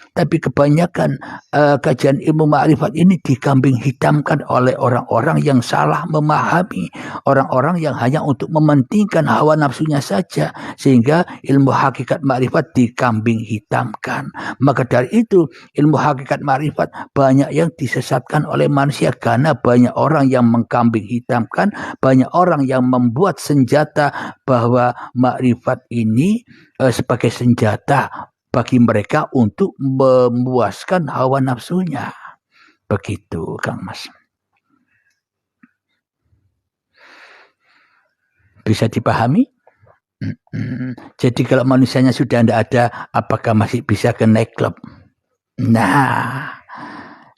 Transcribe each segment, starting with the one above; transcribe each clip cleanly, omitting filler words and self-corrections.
Tapi kebanyakan kajian ilmu ma'rifat ini dikambing hitamkan oleh orang-orang yang salah memahami, orang-orang yang hanya untuk mementingkan hawa nafsunya saja, sehingga ilmu hakikat ma'rifat dikambing hitamkan. Maka dari itu ilmu hakikat ma'rifat banyak yang disesatkan oleh manusia karena banyak orang yang mengkambing hitamkan, banyak orang yang membuat senjata bahwa ma'rifat ini sebagai senjata bagi mereka untuk memuaskan hawa nafsunya. Begitu, Kang Mas. Bisa dipahami? Jadi kalau manusianya sudah tidak ada, apakah masih bisa ke nightclub? Nah,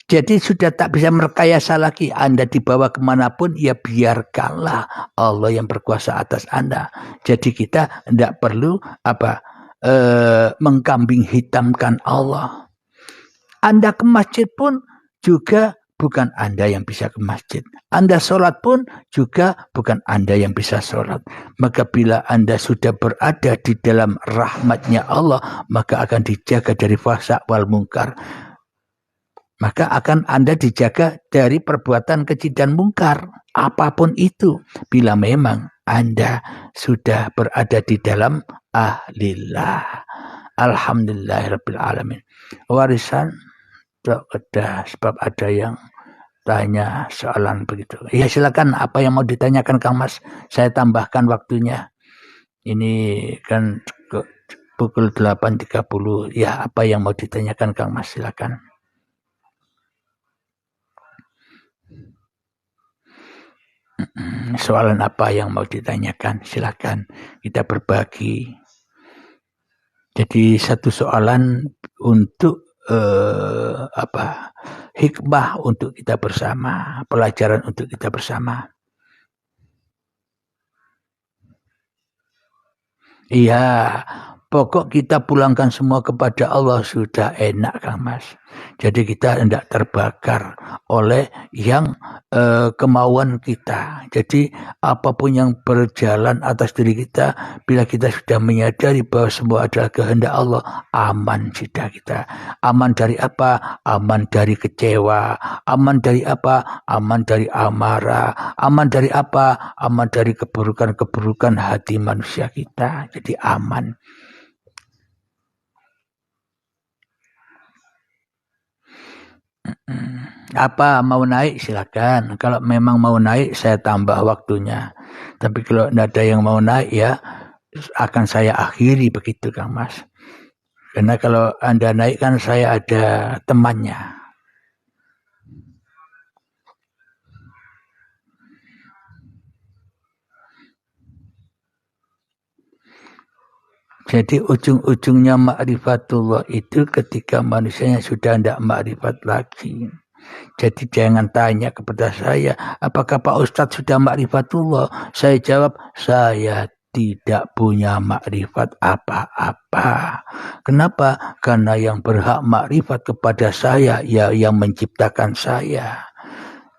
jadi sudah tak bisa merekayasa lagi. Anda dibawa kemanapun, ya biarkanlah Allah yang berkuasa atas Anda. Jadi kita tidak perlu mengkambing hitamkan Allah. Anda ke masjid pun juga bukan Anda yang bisa ke masjid. Anda sholat pun juga bukan Anda yang bisa sholat. Maka bila Anda sudah berada di dalam rahmatnya Allah, maka akan dijaga dari fahsya wal munkar. Maka akan Anda dijaga dari perbuatan keji dan mungkar. Apapun itu, bila memang Anda sudah berada di dalam ahlillah. Alhamdulillahirabbil alamin. Warisan tak ada, sebab ada yang tanya soalan begitu. Ya silakan, apa yang mau ditanyakan Kang Mas? Saya tambahkan waktunya. Ini kan pukul 8.30. Ya, apa yang mau ditanyakan Kang Mas? Silakan. Soalan apa yang mau ditanyakan? Silakan, kita berbagi. Jadi satu soalan untuk hikmah untuk kita bersama, pelajaran untuk kita bersama. Iya, pokok kita pulangkan semua kepada Allah, sudah enak Kang Mas. Jadi kita tidak terbakar oleh yang kemauan kita. Jadi apapun yang berjalan atas diri kita, bila kita sudah menyadari bahwa semua adalah kehendak Allah, aman sudah kita. Aman dari apa? Aman dari kecewa. Aman dari apa? Aman dari amarah. Aman dari apa? Aman dari keburukan-keburukan hati manusia kita. Jadi aman. Apa mau naik silakan. Kalau memang mau naik saya tambah waktunya. Tapi kalau tidak ada yang mau naik ya akan saya akhiri begitu Kang Mas. Karena kalau Anda naik kan saya ada temannya. Jadi ujung-ujungnya ma'rifatullah itu ketika manusianya sudah tidak ma'rifat lagi. Jadi jangan tanya kepada saya, apakah Pak Ustadz sudah ma'rifatullah? Saya jawab, saya tidak punya makrifat apa-apa. Kenapa? Karena yang berhak makrifat kepada saya, ya yang menciptakan saya.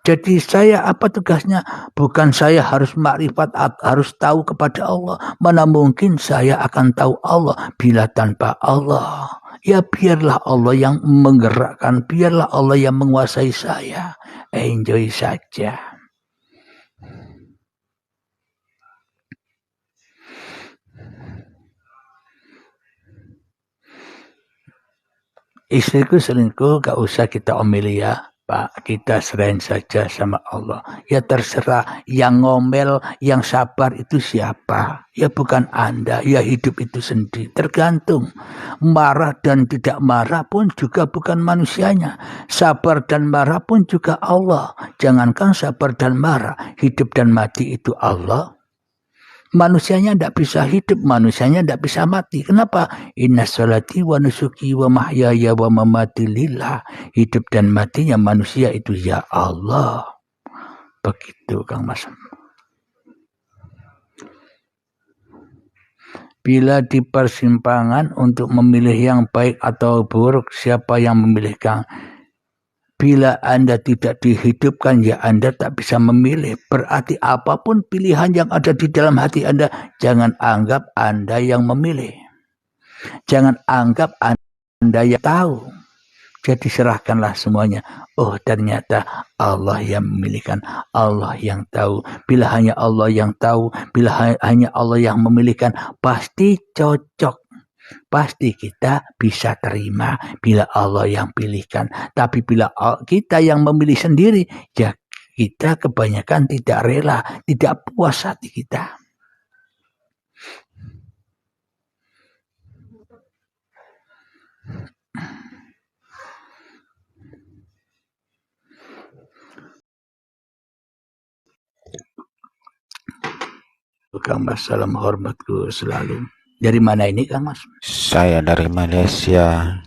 Jadi saya apa tugasnya? Bukan saya harus makrifat, harus tahu kepada Allah. Mana mungkin saya akan tahu Allah bila tanpa Allah. Ya biarlah Allah yang menggerakkan, biarlah Allah yang menguasai saya. Enjoy saja. Istriku selingkuh, gak usah kita omeli ya Pak, kita serahin saja sama Allah. Ya terserah, yang ngomel, yang sabar itu siapa? Ya bukan Anda, ya hidup itu sendiri. Tergantung, marah dan tidak marah pun juga bukan manusianya. Sabar dan marah pun juga Allah. Jangankan sabar dan marah, hidup dan mati itu Allah. Manusianya tidak bisa hidup, manusianya tidak bisa mati. Kenapa? Inna sholati wa nusuki wa mahyaya wa mamati lillah. Hidup dan matinya manusia itu ya Allah. Begitu Kang Mas. Bila di persimpangan untuk memilih yang baik atau buruk, siapa yang memilih Kang? Bila Anda tidak dihidupkan, ya Anda tak bisa memilih. Berarti apapun pilihan yang ada di dalam hati Anda, jangan anggap Anda yang memilih. Jangan anggap Anda yang tahu. Jadi serahkanlah semuanya. Oh, ternyata Allah yang memilihkan, Allah yang tahu. Bila hanya Allah yang tahu, bila hanya Allah yang memilihkan, pasti cocok. Pasti kita bisa terima bila Allah yang pilihkan. Tapi bila kita yang memilih sendiri, ya kita kebanyakan tidak rela, tidak puas hati kita. Kang Mas, salam hormatku selalu. Dari mana ini Kang Mas? Saya dari Malaysia.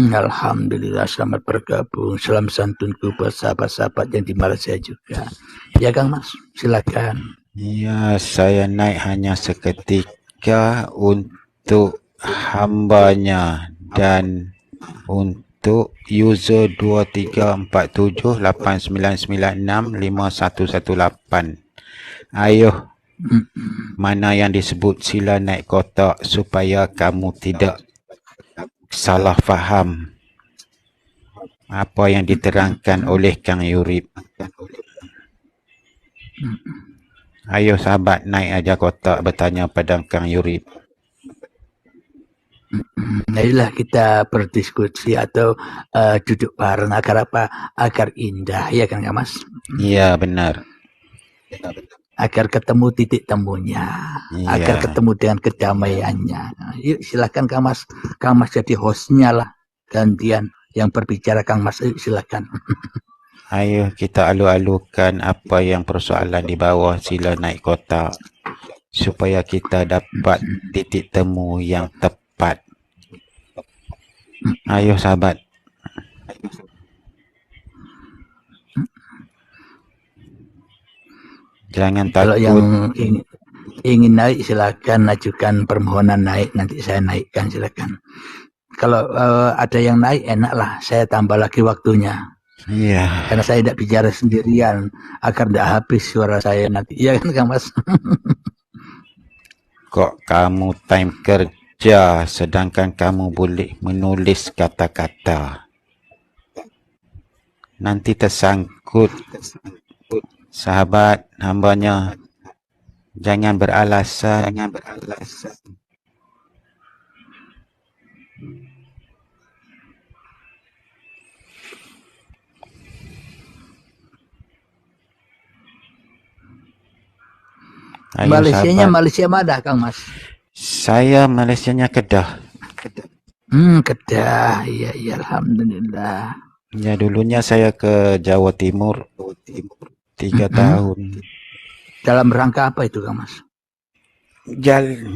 Alhamdulillah, selamat bergabung. Salam santunku buat sahabat-sahabat yang di Malaysia juga. Ya Kang Mas, silakan. Ya, saya naik hanya seketika untuk hambanya dan untuk user 234789965118. Ayuh, mana yang disebut sila naik kotak supaya kamu tidak salah faham apa yang diterangkan oleh Kang Yurip. Ayo sahabat naik aja kotak bertanya pada Kang Yurip. Marilah kita berdiskusi atau duduk bareng agar apa? Agar indah, ya kan Mas? Iya benar. Agar ketemu titik temunya, agar ketemu dengan kedamaiannya. Yuk silakan Kang Mas. Kang Mas jadi hostnya lah, gantian yang berbicara Kang Mas. Yuk silakan. Ayo kita alu-alukan apa yang persoalan di bawah sila naik kotak supaya kita dapat titik temu yang tepat. Ayo sahabat. Jangan takut. Kalau yang ingin naik silakan ajukan permohonan naik, nanti saya naikkan silakan. Kalau ada yang naik enak lah, saya tambah lagi waktunya. Iya. Karena saya tidak bicara sendirian agar tidak habis suara saya nanti. Iya kan Kang Mas? Kok kamu time kerja sedangkan kamu boleh menulis kata-kata? Nanti tersangkut. Sahabat hambanya, jangan beralasan. Malaysianya Malaysia mana Kang Mas? Saya Malaysianya Kedah. Kedah, iya alhamdulillah. Ya dulunya saya ke Jawa Timur 3 tahun. Dalam rangka apa itu Kang Mas?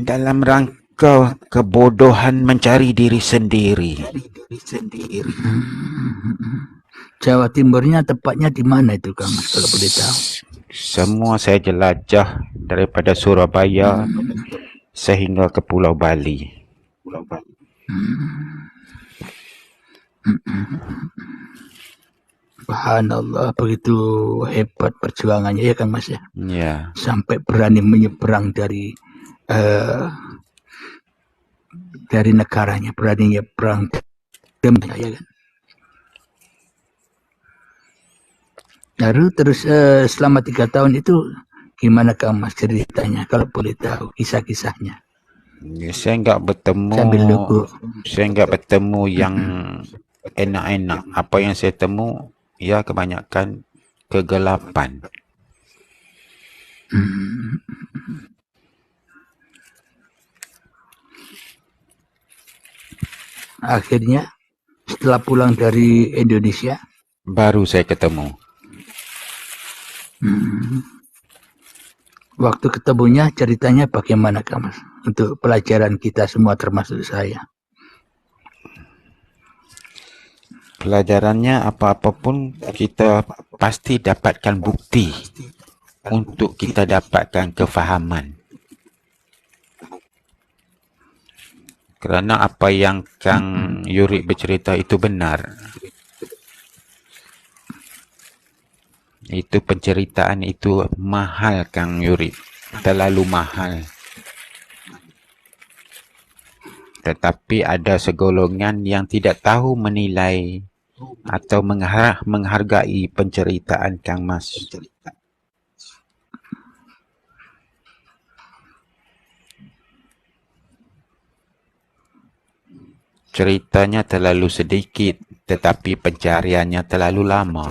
Dalam rangka kebodohan mencari diri sendiri. Jawa Timurnya tepatnya di mana itu Kang Mas kalau boleh tahu? Semua saya jelajah daripada Surabaya sehingga ke Pulau Bali. Subhanallah, begitu hebat perjuangannya ya Kang Mas ya. Ya. Sampai berani menyeberang dari negaranya, berani nyeberang ya kan. Lalu terus selama 3 tahun itu gimana Kang Mas ceritanya kalau boleh tahu kisah-kisahnya? Ya, saya enggak bertemu yang enak-enak. Apa yang saya temu ya kebanyakan kegelapan. Akhirnya setelah pulang dari Indonesia baru saya ketemu. Waktu ketemunya ceritanya bagaimana Kang Mas? Untuk pelajaran kita semua termasuk saya. Pelajarannya apa-apapun kita pasti dapatkan bukti untuk kita dapatkan kefahaman. Kerana apa yang Kang Yurip bercerita itu benar. Itu penceritaan itu mahal Kang Yurip. Terlalu mahal. Tetapi ada segolongan yang tidak tahu menilai atau menghargai penceritaan Kang Mas. Ceritanya terlalu sedikit, tetapi pencariannya terlalu lama.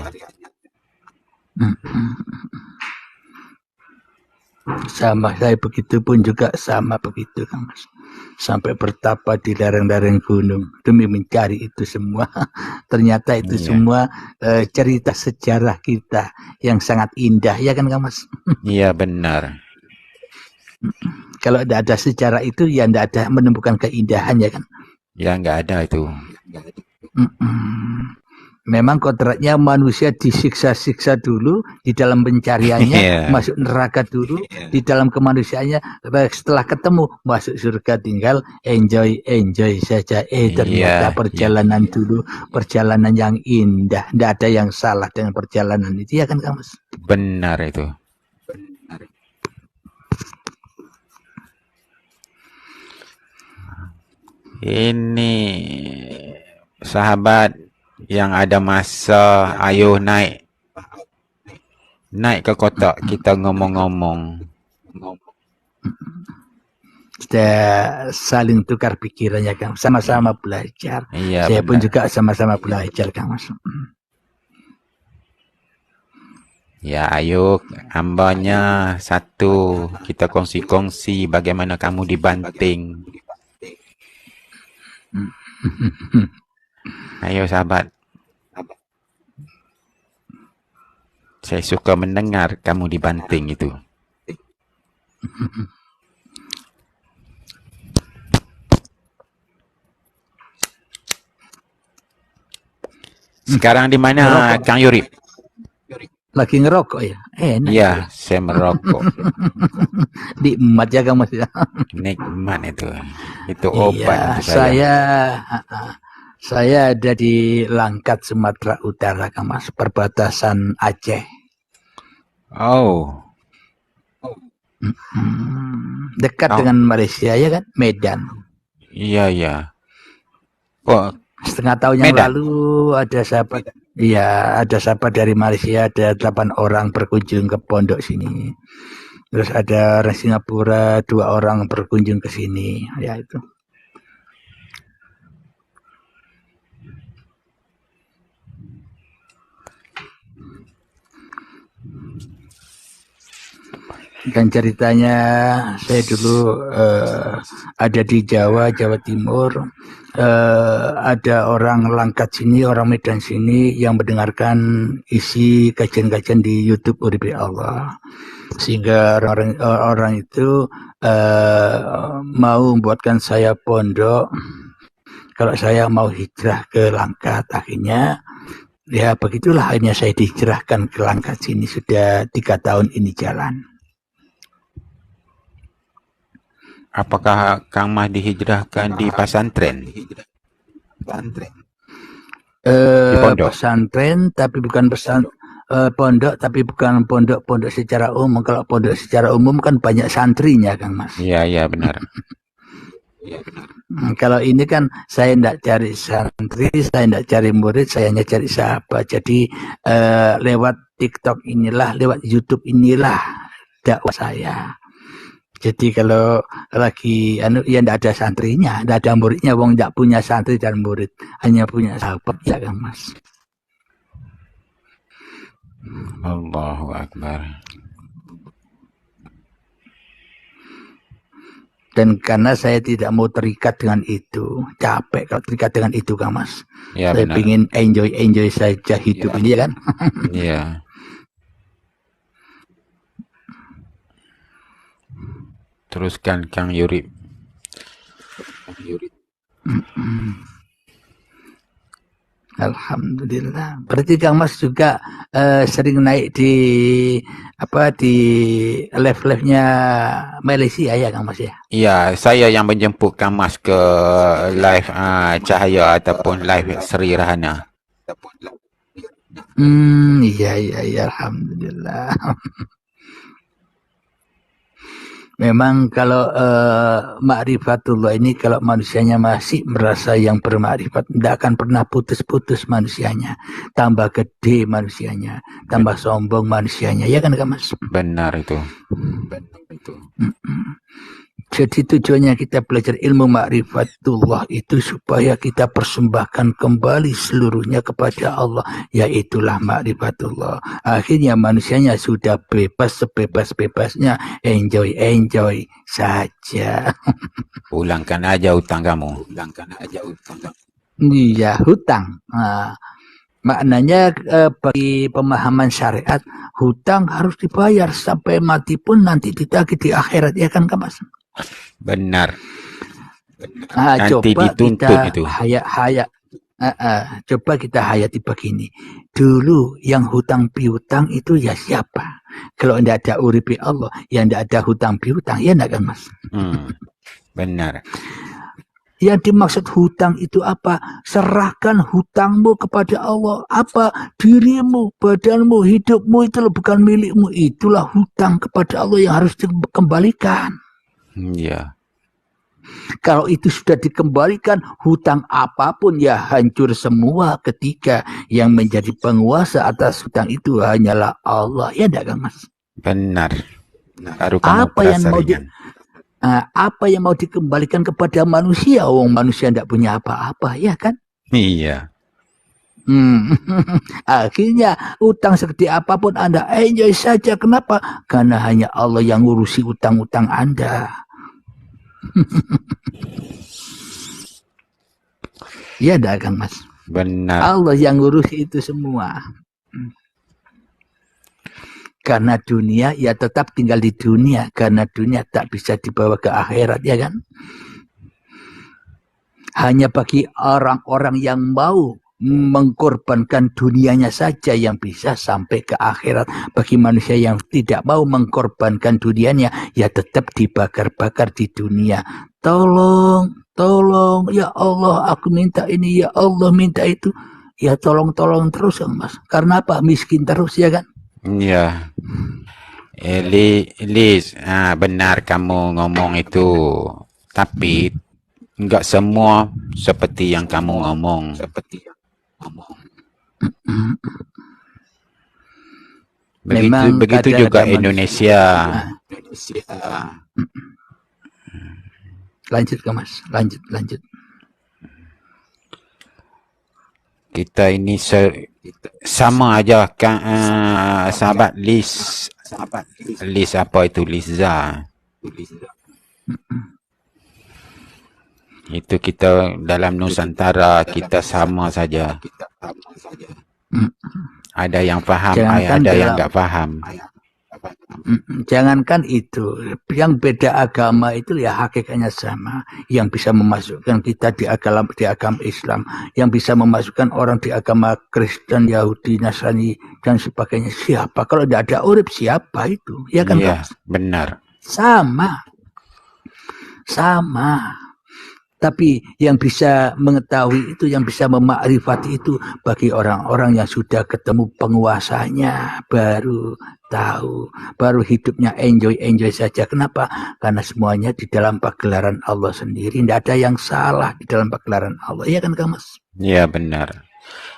Sama, saya begitu pun juga sama begitu Kang Mas. Sampai bertapa di lereng-lereng gunung demi mencari itu semua. Ternyata itu semua cerita sejarah kita yang sangat indah, ya kan Kang Mas? Iya, benar. Kalau tidak ada sejarah itu, ya tidak ada menemukan keindahan, ya kan? Ya, nggak ada itu. Memang kodratnya manusia disiksa-siksa dulu di dalam pencariannya, masuk neraka dulu, di dalam kemanusiaannya, setelah ketemu masuk surga, tinggal enjoy saja. Ternyata perjalanan dulu, perjalanan yang indah, tidak ada yang salah dengan perjalanan itu, ya kan Kang Mas? Benar itu. Ini sahabat yang ada masa, ayo naik ke kotak, kita ngomong-ngomong. Kita saling tukar pikirannya Kang, sama-sama belajar. Iya, saya benar. pun juga sama-sama belajar Kang Mas. Ya, ayo hambanya satu, kita kongsi-kongsi bagaimana kamu dibanting. Ayo sahabat. Saya suka mendengar kamu dibanting itu. Sekarang di mana Kang Yurip? Lagi ngerokok ya? Enak. Iya, saya merokok. Nikmat ya Kang Mas ya. Nikmat itu. Itu obat untuk saya ada di Langkat, Sumatera Utara Kang Mas, perbatasan Aceh. Oh. Dekat dengan Malaysia ya kan? Medan. Iya. Oh, setengah tahun yang lalu ada sahabat, ada sahabat dari Malaysia, ada 8 orang berkunjung ke pondok sini. Terus ada orang Singapura 2 orang berkunjung ke sini, ya itu. Dan ceritanya saya dulu ada di Jawa Timur, ada orang Langkat sini, orang Medan sini yang mendengarkan isi kajian-kajian di YouTube Uripi Allah, sehingga orang itu mau membuatkan saya pondok kalau saya mau hijrah ke Langkat. Akhirnya ya begitulah, akhirnya saya dihijrahkan ke Langkat sini, sudah 3 tahun ini jalan. Apakah Kang Mas dihijrahkan di pesantren? Pesantren, tapi bukan pondok, tapi bukan pondok secara umum. Kalau pondok secara umum kan banyak santrinya, Kang Mas. Iya, benar. Kalau ini kan saya tidak cari santri, saya tidak cari murid, saya hanya cari sahabat. Jadi lewat TikTok inilah, lewat YouTube inilah dakwah saya. Jadi kalau lagi ya tidak ada santrinya, tidak ada muridnya, wong tidak punya santri dan murid, hanya punya sahabat, ya Kang Mas. Allahu Akbar. Dan karena saya tidak mau terikat dengan itu, capek kalau terikat dengan itu Kang Mas. Ya, saya benar. ingin enjoy saja hidup ini, ya kan. Iya. Teruskan Kang Yurip. Alhamdulillah. Berarti Kang Mas juga sering naik di live-live-nya Malaysia ya Kang Mas ya? Iya, saya yang menjemput Kang Mas ke live Cahaya ataupun live Sri Rahana. Iya, alhamdulillah. Memang kalau ma'rifatullah ini kalau manusianya masih merasa yang bermakrifat, tidak akan pernah putus-putus manusianya. Tambah gede manusianya, tambah sombong manusianya. Ya kan Mas? Benar itu. Jadi tujuannya kita belajar ilmu ma'rifatullah itu supaya kita persembahkan kembali seluruhnya kepada Allah. Yaitulah ma'rifatullah. Akhirnya manusianya sudah bebas sebebas-bebasnya. Enjoy saja. Ulangkan aja hutang kamu. Iya, hutang. Nah, maknanya bagi pemahaman syariat, hutang harus dibayar sampai mati pun nanti ditagih di akhirat. Ya kan Mas? Benar. Nah, Nanti coba dituntut kita itu. coba kita hayati begini. Dulu yang hutang piutang itu ya siapa? Kalau tidak ada uripi Allah, ya tidak ada hutang piutang. Ya tidak kan Mas? Benar. Yang dimaksud hutang itu apa? Serahkan hutangmu kepada Allah. Apa? Dirimu, badanmu, hidupmu itu bukan milikmu. Itulah hutang kepada Allah yang harus dikembalikan. Iya. Kalau itu sudah dikembalikan, hutang apapun ya hancur semua ketika yang menjadi penguasa atas hutang itu hanyalah Allah. Ya tidak kan Mas? Benar. Baru kamu apa yang mau dikembalikan kepada manusia? Wong manusia tidak punya apa-apa, ya kan? Iya. Akhirnya utang segede apapun Anda enjoy saja. Kenapa? Karena hanya Allah yang ngurusi utang-utang Anda. Ya dah Kang Mas. Benar. Allah yang ngurusi itu semua. Karena dunia ya tetap tinggal di dunia. Karena dunia tak bisa dibawa ke akhirat, ya kan? Hanya bagi orang-orang yang mau mengkorbankan dunianya saja yang bisa sampai ke akhirat. Bagi manusia yang tidak mau mengkorbankan dunianya, ya tetap dibakar-bakar di dunia. Tolong, ya Allah, aku minta ini, ya Allah minta itu. Ya tolong terus, Mas. Karena apa? Miskin terus, ya kan? Iya. Liz, benar kamu ngomong itu. Tapi enggak semua seperti yang kamu ngomong. Begitu juga Indonesia. Lanjut ke Mas, lanjut. Kita ini sama aja kan, sahabat Liz apa itu Liza? Itu kita dalam Nusantara kita sama saja. Ada yang paham, ada yang enggak paham. Jangankan itu, yang beda agama itu ya hakikatnya sama. Yang bisa memasukkan kita di agama Islam, yang bisa memasukkan orang di agama Kristen, Yahudi, Nasrani dan sebagainya. Siapa? Kalau tidak ada urip siapa itu? Ya kan? Iya, benar. Sama. Tapi yang bisa mengetahui itu, yang bisa memakrifati itu bagi orang-orang yang sudah ketemu penguasanya, baru tahu, baru hidupnya enjoy saja. Kenapa? Karena semuanya di dalam pagelaran Allah sendiri. Tidak ada yang salah di dalam pagelaran Allah. Iya kan Kang Mas? Iya benar.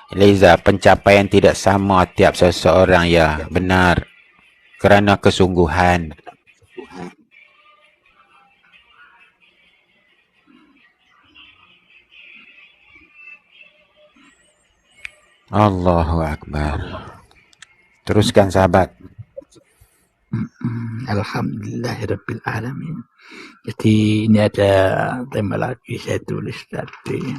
Liza, pencapaian tidak sama tiap seseorang, ya benar. Kerana kesungguhan. Allahu Akbar. Teruskan sahabat. Alhamdulillahirabbil alamin. Jadi ini ada tema lagi saya tulis tadi.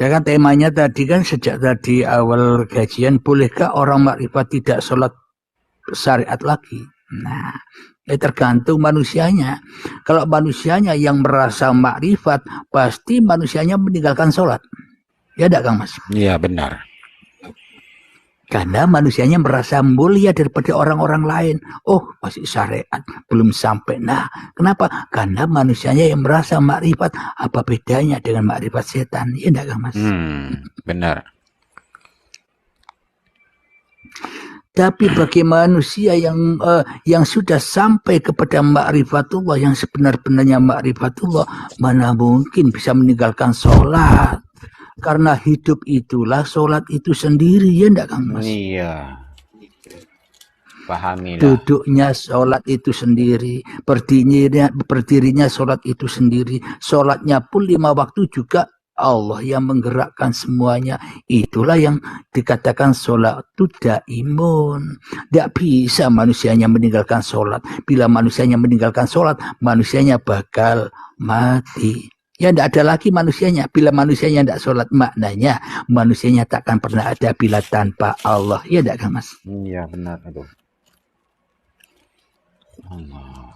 Ya kan temanya tadi kan sejak tadi awal kajian, bolehkah orang makrifat tidak sholat syariat lagi? Nah, tergantung manusianya. Kalau manusianya yang merasa makrifat, pasti manusianya meninggalkan sholat. Ya tidak Kang Mas? Iya benar. Karena manusianya merasa mulia daripada orang-orang lain. Oh, masih syariat, belum sampai. Nah, kenapa? Karena manusianya yang merasa makrifat. Apa bedanya dengan makrifat setan? Ya enggak, Mas? Benar. Tapi bagi manusia yang sudah sampai kepada ma'rifatullah, yang sebenar-benarnya ma'rifatullah, mana mungkin bisa meninggalkan sholat. Karena hidup itulah sholat itu sendiri, ya enggak, Kang Mas? Iya. Pahamilah. Duduknya sholat itu sendiri, berdirinya sholat itu sendiri, sholatnya pun 5 waktu juga Allah yang menggerakkan semuanya. Itulah yang dikatakan sholat itu daimun. Tidak bisa manusianya meninggalkan sholat. Bila manusianya meninggalkan sholat, manusianya bakal mati. Ya tidak ada lagi manusianya. Bila manusianya tidak sholat, maknanya manusianya takkan pernah ada bila tanpa Allah. Ya tidak, kan, Mas? Iya, benar itu. Allah.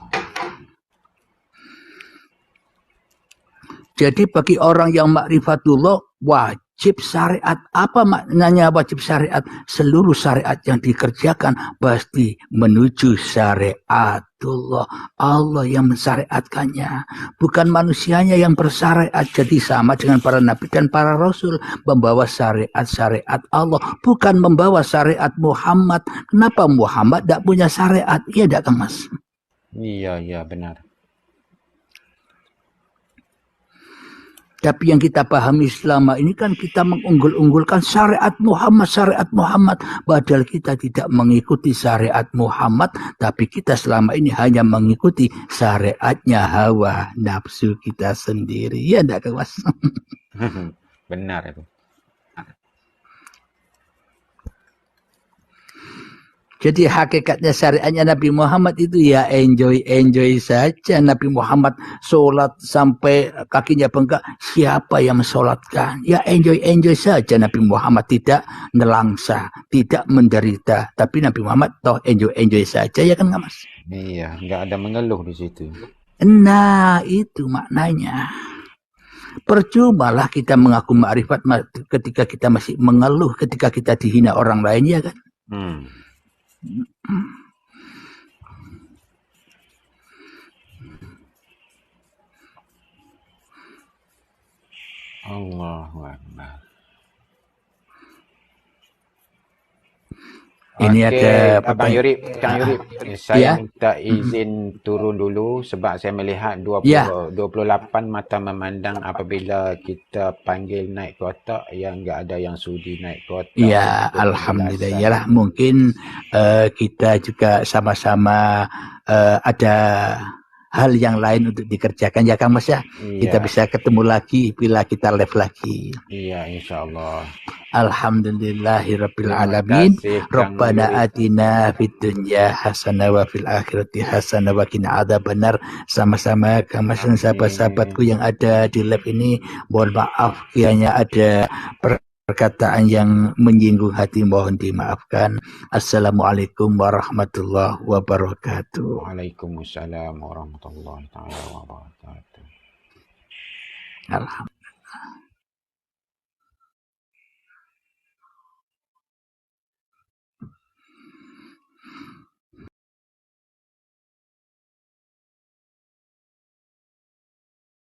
Jadi bagi orang yang makrifatullah, wajib syariat. Apa maknanya wajib syariat? Seluruh syariat yang dikerjakan pasti menuju syariatullah. Allah yang mensyariatkannya. Bukan manusianya yang bersyariat. Jadi sama dengan para nabi dan para rasul. Membawa syariat-syariat Allah. Bukan membawa syariat Muhammad. Kenapa Muhammad tidak punya syariat? Iya tidak, Kang Mas? Iya, benar. Tapi yang kita pahami selama ini kan kita mengunggul-unggulkan syariat Muhammad. Padahal kita tidak mengikuti syariat Muhammad. Tapi kita selama ini hanya mengikuti syariatnya hawa nafsu kita sendiri. Ya enggak, Mas? Benar itu. Jadi hakikatnya syariatnya Nabi Muhammad itu ya enjoy saja. Nabi Muhammad sholat sampai kakinya bengkak. Siapa yang mensolatkan? Ya enjoy saja Nabi Muhammad. Tidak nelangsa, tidak menderita. Tapi Nabi Muhammad toh enjoy saja, ya kan, Mas? Iya, nggak ada mengeluh di situ. Nah, itu maknanya. Percumalah kita mengaku ma'rifat ketika kita masih mengeluh, ketika kita dihina orang lain, ya kan? Allahu Akbar. Ini ada Abang Yurip, Kang Yurip, saya minta izin turun dulu sebab saya melihat 28 mata memandang apabila kita panggil naik kotak yang enggak ada yang sudi naik kotak. Ya, alhamdulillah. Yalah, mungkin kita juga sama-sama ada hal yang lain untuk dikerjakan, ya Kang Mas ya. Kita bisa ketemu lagi bila kita live lagi. Iya, insyaallah. Alhamdulillahirabbil alamin. Rabbana atina fid dunya hasanah wa fil akhirati hasanah wa qina adzabannar. Sama-sama Kang Mas dan sahabat-sahabatku yang ada di live ini, mohon maaf kiranya ada perkataan yang menyinggung hati, mohon dimaafkan. Assalamualaikum warahmatullahi wabarakatuh. Waalaikumsalam warahmatullahi wabarakatuh. Alhamdulillah.